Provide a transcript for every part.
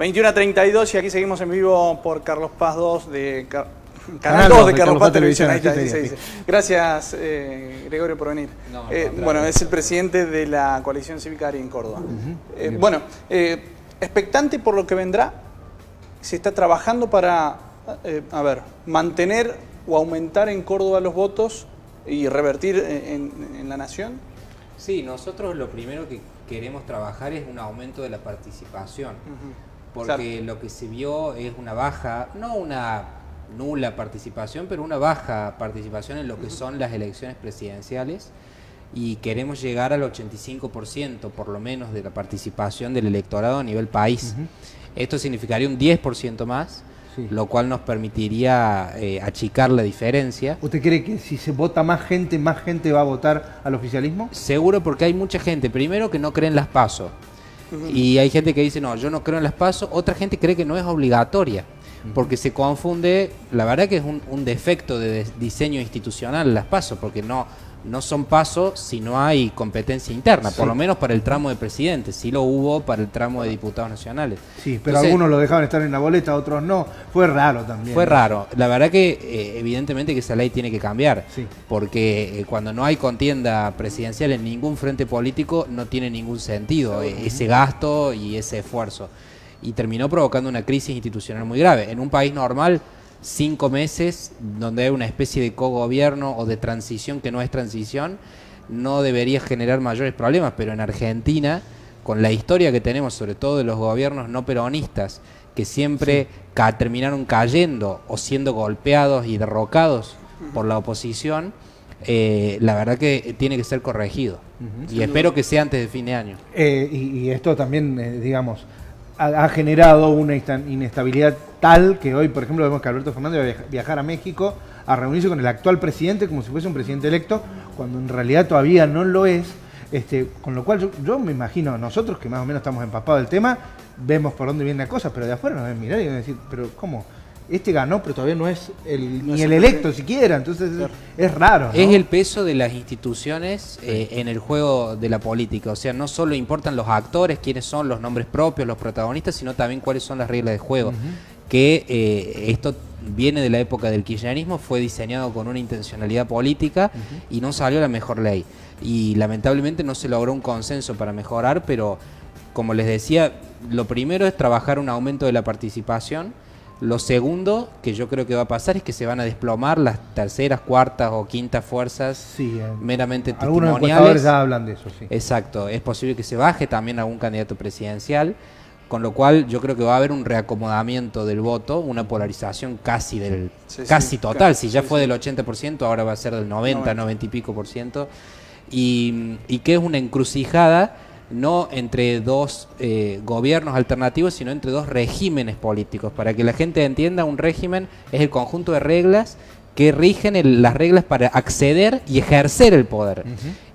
21:32 y aquí seguimos en vivo por Carlos Paz 2 de Canal 2 de Carlos Paz Televisión. Ahí está, ahí se dice. Gracias, Gregorio, por venir. No, bueno, es el presidente de la Coalición Cívica ARI en Córdoba. Bueno, expectante por lo que vendrá, se está trabajando para, mantener o aumentar en Córdoba los votos y revertir en la nación. Sí, nosotros lo primero que queremos trabajar es un aumento de la participación, porque claro, lo que se vio es una baja, no una nula participación, pero una baja participación en lo que son las elecciones presidenciales, y queremos llegar al 85% por lo menos de la participación del electorado a nivel país. Esto significaría un 10% más, lo cual nos permitiría achicar la diferencia. ¿Usted cree que si se vota más gente va a votar al oficialismo? Seguro, porque hay mucha gente, primero, que no cree en las PASO. Y hay gente que dice, no, yo no creo en las PASO. Otra gente cree que no es obligatoria, porque se confunde. La verdad que es un defecto de diseño institucional las PASO, porque no son PASO si no hay competencia interna, por lo menos para el tramo de presidente. Sí lo hubo para el tramo de diputados nacionales. Sí, pero entonces, algunos lo dejaban estar en la boleta, otros no. Fue raro también. Fue raro. La verdad que evidentemente que esa ley tiene que cambiar, porque cuando no hay contienda presidencial en ningún frente político no tiene ningún sentido ese gasto y ese esfuerzo. Y terminó provocando una crisis institucional muy grave. En un país normal, 5 meses donde hay una especie de cogobierno o de transición que no es transición, no debería generar mayores problemas, pero en Argentina, con la historia que tenemos, sobre todo de los gobiernos no peronistas, que siempre terminaron cayendo o siendo golpeados y derrocados por la oposición, la verdad que tiene que ser corregido. Y espero que sea antes de fin de año. Y esto también, digamos, ha generado una inestabilidad tal que hoy, por ejemplo, vemos que Alberto Fernández va a viajar a México a reunirse con el actual presidente como si fuese un presidente electo, cuando en realidad todavía no lo es. Con lo cual yo me imagino, nosotros que más o menos estamos empapados del tema, vemos por dónde viene la cosa, pero de afuera nos ven mirar y van a decir, pero ¿cómo? Este ganó, pero todavía no es ni el electo siquiera, entonces es raro, ¿no? Es el peso de las instituciones en el juego de la política, o sea, no solo importan los actores, quiénes son los nombres propios, los protagonistas, sino también cuáles son las reglas de juego. Que esto viene de la época del kirchnerismo, fue diseñado con una intencionalidad política y no salió la mejor ley. Y lamentablemente no se logró un consenso para mejorar, pero como les decía, lo primero es trabajar un aumento de la participación. Lo segundo que yo creo que va a pasar es que se van a desplomar las terceras, cuartas o quintas fuerzas meramente testimoniales. Algunos encuestadores ya hablan de eso, Exacto, es posible que se baje también algún candidato presidencial, con lo cual yo creo que va a haber un reacomodamiento del voto, una polarización casi total. Si ya fue del 80%, ahora va a ser del 90 y pico por ciento. Y que es una encrucijada no entre dos gobiernos alternativos, sino entre dos regímenes políticos. Para que la gente entienda, un régimen es el conjunto de reglas que rigen las reglas para acceder y ejercer el poder.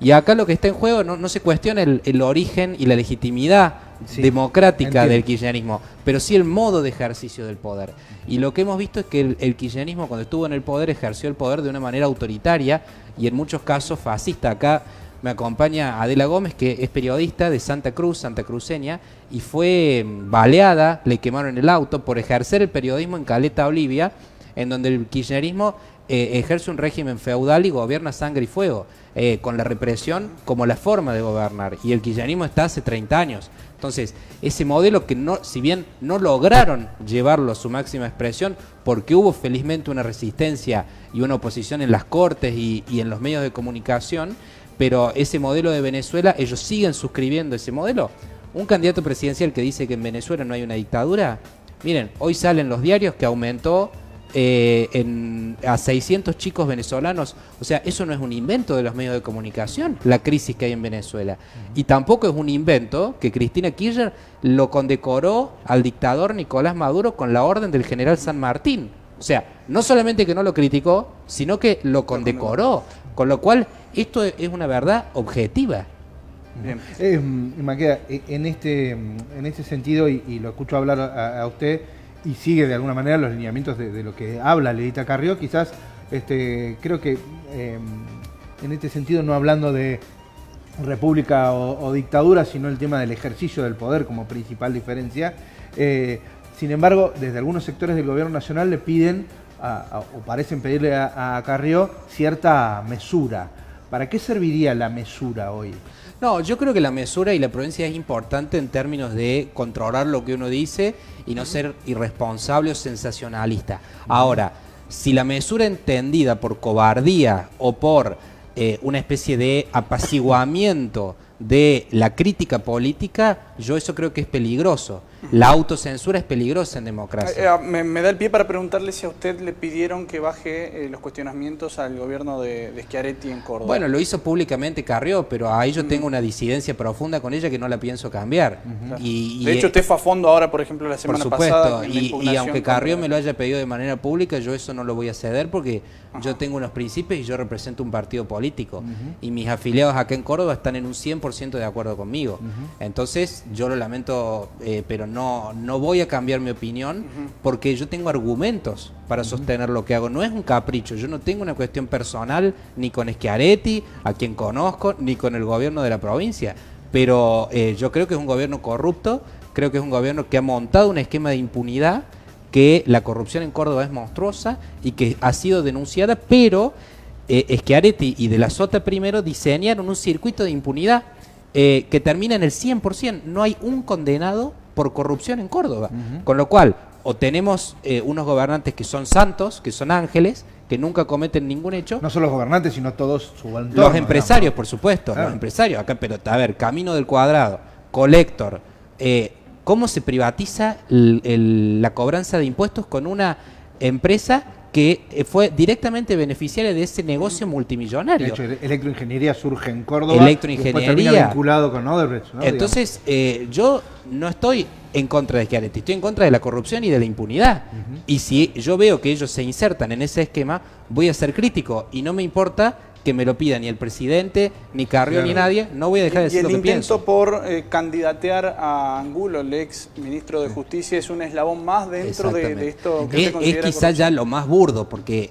Y acá lo que está en juego no se cuestiona el origen y la legitimidad democrática del kirchnerismo, pero sí el modo de ejercicio del poder. Y lo que hemos visto es que el kirchnerismo, cuando estuvo en el poder, ejerció el poder de una manera autoritaria y en muchos casos fascista. Acá me acompaña Adela Gómez, que es periodista de Santa Cruz, santacruceña, y fue baleada, le quemaron el auto por ejercer el periodismo en Caleta, Olivia, en donde el kirchnerismo ejerce un régimen feudal y gobierna sangre y fuego, con la represión como la forma de gobernar. Y el kirchnerismo está hace 30 años. Entonces, ese modelo que si bien no lograron llevarlo a su máxima expresión, porque hubo felizmente una resistencia y una oposición en las cortes y en los medios de comunicación, pero ese modelo de Venezuela, ellos siguen suscribiendo ese modelo. Un candidato presidencial que dice que en Venezuela no hay una dictadura, miren, hoy salen los diarios que aumentó a 600 chicos venezolanos. O sea, eso no es un invento de los medios de comunicación, la crisis que hay en Venezuela. Y tampoco es un invento que Cristina Kirchner lo condecoró al dictador Nicolás Maduro con la orden del general San Martín. O sea, no solamente que no lo criticó, sino que lo condecoró. Con lo cual, esto es una verdad objetiva. Bien. Maqueda, en este sentido, y lo escucho hablar a usted, y sigue de alguna manera los lineamientos de lo que habla Lelita Carrió, quizás creo que en este sentido, no hablando de república o dictadura, sino el tema del ejercicio del poder como principal diferencia. Sin embargo, desde algunos sectores del gobierno nacional le piden, o parecen pedirle a Carrió, cierta mesura. ¿Para qué serviría la mesura hoy? No, yo creo que la mesura y la prudencia es importante en términos de controlar lo que uno dice y no ser irresponsable o sensacionalista. Ahora, si la mesura entendida por cobardía o por una especie de apaciguamiento de la crítica política, yo eso creo que es peligroso. La autocensura es peligrosa en democracia. Me da el pie para preguntarle si a usted le pidieron que baje los cuestionamientos al gobierno de Schiaretti en Córdoba. Bueno, lo hizo públicamente Carrió, pero ahí yo tengo una disidencia profunda con ella que no la pienso cambiar. Claro. De hecho, usted fue a fondo ahora, por ejemplo, la semana pasada. Por supuesto, y aunque Carrió me lo haya pedido de manera pública, yo eso no lo voy a ceder porque yo tengo unos principios y yo represento un partido político. Y mis afiliados acá en Córdoba están en un 100% de acuerdo conmigo. Entonces, yo lo lamento, pero no voy a cambiar mi opinión porque yo tengo argumentos para sostener lo que hago. No es un capricho, yo no tengo una cuestión personal ni con Schiaretti, a quien conozco, ni con el gobierno de la provincia. Pero yo creo que es un gobierno corrupto, creo que es un gobierno que ha montado un esquema de impunidad, que la corrupción en Córdoba es monstruosa y que ha sido denunciada, pero Schiaretti y de la Sota primero diseñaron un circuito de impunidad que termina en el 100%. No hay un condenado por corrupción en Córdoba. Con lo cual, o tenemos unos gobernantes que son santos, que son ángeles, que nunca cometen ningún hecho. No solo los gobernantes, sino todos su entorno. Los empresarios, por supuesto, los empresarios. Acá, pero a ver, Camino del Cuadrado, Colector, ¿cómo se privatiza la cobranza de impuestos con una empresa que fue directamente beneficiaria de ese negocio multimillonario? De hecho, electroingeniería surge en Córdoba. Electroingeniería. Y termina vinculado con Odebrecht, ¿no? Entonces, yo no estoy en contra de Schiaretti, estoy en contra de la corrupción y de la impunidad. Y si yo veo que ellos se insertan en ese esquema, voy a ser crítico y no me importa que me lo pida ni el presidente, ni Carrió, ni nadie, no voy a dejar de decir lo que pienso. Y el intento por candidatear a Angulo, el ex ministro de Justicia, es un eslabón más dentro de esto que usted considera es quizás ya lo más burdo, porque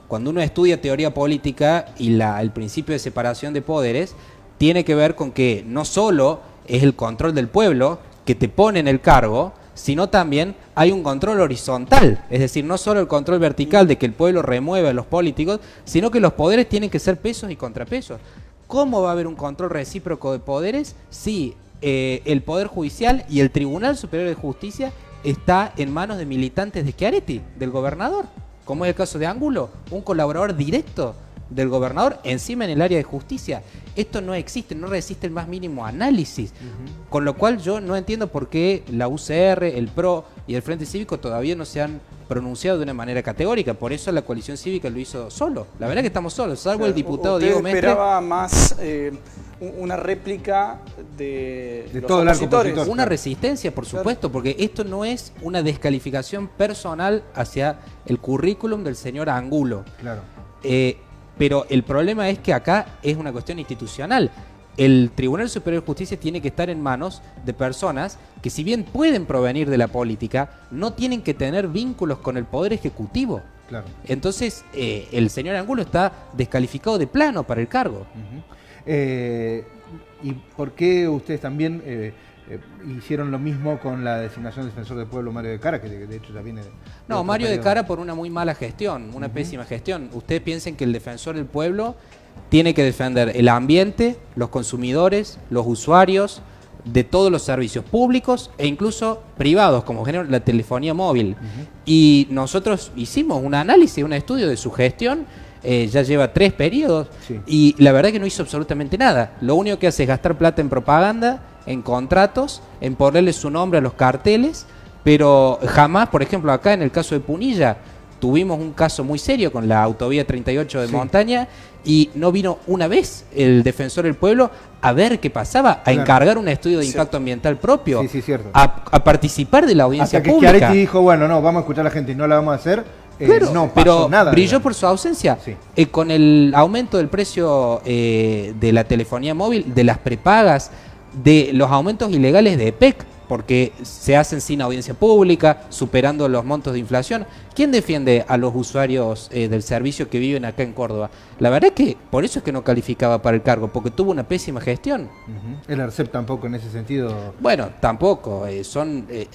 cuando uno estudia teoría política y el principio de separación de poderes, tiene que ver con que no solo es el control del pueblo que te pone en el cargo, sino también hay un control horizontal, es decir, no solo el control vertical de que el pueblo remueve a los políticos, sino que los poderes tienen que ser pesos y contrapesos. ¿Cómo va a haber un control recíproco de poderes si el Poder Judicial y el Tribunal Superior de Justicia está en manos de militantes de Schiaretti, del gobernador? Como es el caso de Angulo, un colaborador directo del gobernador encima en el área de justicia. Esto no existe, no resiste el más mínimo análisis. Con lo cual yo no entiendo por qué la UCR, el PRO y el Frente Cívico todavía no se han pronunciado de una manera categórica. Por eso la coalición cívica lo hizo solo. La verdad que estamos solos, salvo el diputado Diego Mestre. Esperaba más una réplica de los todo opositores. Una resistencia, por supuesto, porque esto no es una descalificación personal hacia el currículum del señor Angulo. Claro. Pero el problema es que acá es una cuestión institucional. El Tribunal Superior de Justicia tiene que estar en manos de personas que, si bien pueden provenir de la política, no tienen que tener vínculos con el Poder Ejecutivo. Claro. Entonces, el señor Angulo está descalificado de plano para el cargo. ¿Y por qué ustedes también hicieron lo mismo con la designación de defensor del pueblo Mario de Cara, que de hecho ya viene de No, Mario de Cara por una muy mala gestión, una pésima gestión. Ustedes piensen que el defensor del pueblo tiene que defender el ambiente, los consumidores, los usuarios de todos los servicios públicos e incluso privados, como por ejemplo la telefonía móvil. Y nosotros hicimos un análisis, un estudio de su gestión. Ya lleva 3 periodos y la verdad que no hizo absolutamente nada. Lo único que hace es gastar plata en propaganda, en contratos, en ponerle su nombre a los carteles, pero jamás, por ejemplo, acá en el caso de Punilla, tuvimos un caso muy serio con la autovía 38 de Montaña y no vino una vez el defensor del pueblo a ver qué pasaba, a encargar un estudio de impacto ambiental propio, a participar de la audiencia pública. Hasta que Schiaretti dijo, bueno, no, vamos a escuchar a la gente y no la vamos a hacer. Claro, no pero nada, brilló por su ausencia. Con el aumento del precio de la telefonía móvil, de las prepagas, de los aumentos ilegales de EPEC, porque se hacen sin audiencia pública, superando los montos de inflación. ¿Quién defiende a los usuarios del servicio que viven acá en Córdoba? La verdad es que por eso es que no calificaba para el cargo, porque tuvo una pésima gestión. El ARCEP tampoco en ese sentido. Bueno, tampoco.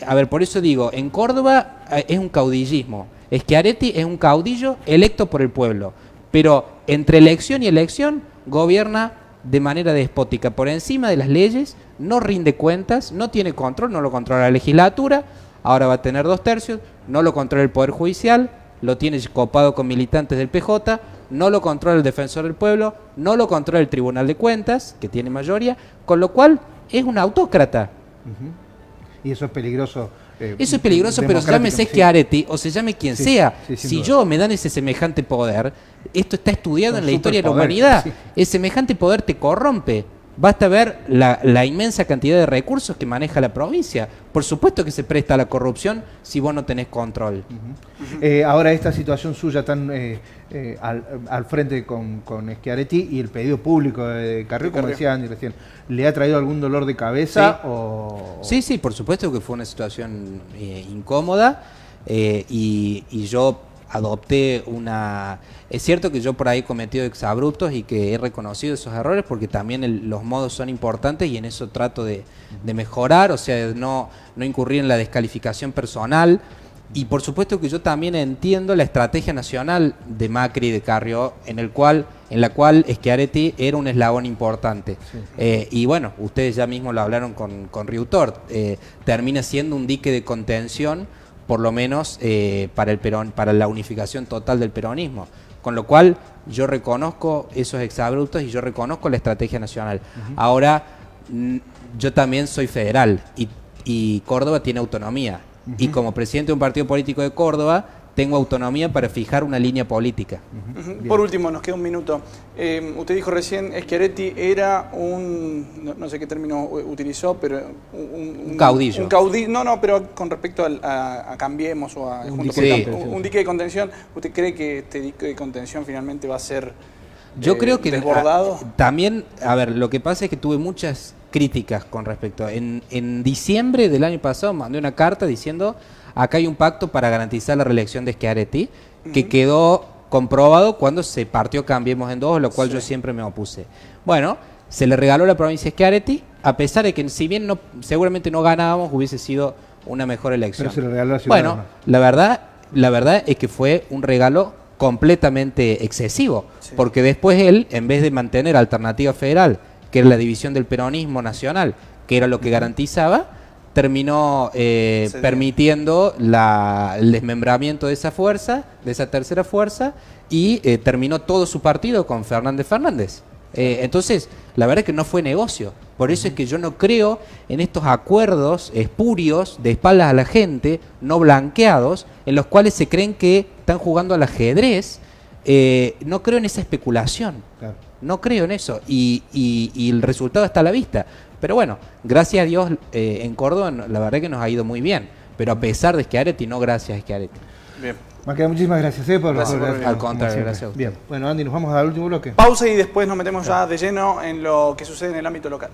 A ver, por eso digo, en Córdoba es un caudillismo. Schiaretti es un caudillo electo por el pueblo, pero entre elección y elección gobierna de manera despótica, por encima de las leyes, no rinde cuentas, no tiene control, no lo controla la legislatura, ahora va a tener 2/3, no lo controla el Poder Judicial, lo tiene copado con militantes del PJ, no lo controla el Defensor del Pueblo, no lo controla el Tribunal de Cuentas, que tiene mayoría, con lo cual es un autócrata. Y eso es peligroso. Eso es peligroso, pero se llame Schiaretti o se llame quien sea. Si yo me dan ese semejante poder, esto está estudiado en la historia de la humanidad. El semejante poder te corrompe. Basta ver la inmensa cantidad de recursos que maneja la provincia. Por supuesto que se presta a la corrupción si vos no tenés control. Ahora esta situación suya tan al frente con Schiaretti y el pedido público de Carrió, como decía Andy recién, ¿le ha traído algún dolor de cabeza? Sí, sí, por supuesto que fue una situación incómoda y yo adopté una... Es cierto que yo por ahí he cometido exabruptos y que he reconocido esos errores porque también los modos son importantes y en eso trato de mejorar, o sea, de no incurrir en la descalificación personal. Y por supuesto que yo también entiendo la estrategia nacional de Macri y de Carrió, en la cual Schiaretti era un eslabón importante. Y bueno, ustedes ya mismo lo hablaron con Riutort, termina siendo un dique de contención, por lo menos para la unificación total del peronismo. Con lo cual yo reconozco esos exabruptos y yo reconozco la estrategia nacional. Ahora, yo también soy federal y Córdoba tiene autonomía. Y como presidente de un partido político de Córdoba, tengo autonomía para fijar una línea política. Por último, nos queda un minuto. Usted dijo recién, Schiaretti era no sé qué término utilizó, pero un caudillo. No, pero con respecto a Cambiemos o a un dique de contención, ¿usted cree que este dique de contención finalmente va a ser yo creo que desbordado? También, a ver, lo que pasa es que tuve muchas críticas con respecto. En diciembre del año pasado mandé una carta diciendo: acá hay un pacto para garantizar la reelección de Schiaretti, que quedó comprobado cuando se partió Cambiemos en dos, lo cual yo siempre me opuse. Bueno, se le regaló la provincia de Schiaretti, a pesar de que si bien seguramente no ganábamos, hubiese sido una mejor elección. Pero se le regaló a Ciudadanos. Bueno, la verdad es que fue un regalo completamente excesivo, porque después él, en vez de mantener Alternativa Federal, que era la división del peronismo nacional, que era lo que garantizaba, terminó permitiendo el desmembramiento de esa fuerza, de esa tercera fuerza, y terminó todo su partido con Fernández. Entonces, la verdad es que no fue negocio. Por eso es que yo no creo en estos acuerdos espurios, de espaldas a la gente, no blanqueados, en los cuales se creen que están jugando al ajedrez. No creo en esa especulación. Claro. No creo en eso. Y el resultado está a la vista. Pero bueno, gracias a Dios en Córdoba la verdad que nos ha ido muy bien. Pero a pesar de Schiaretti, no gracias a Schiaretti. Bien. Maqueda, muchísimas gracias al contrario, gracias. Bien, bueno Andy, nos vamos al último bloque. Pausa y después nos metemos ya de lleno en lo que sucede en el ámbito local.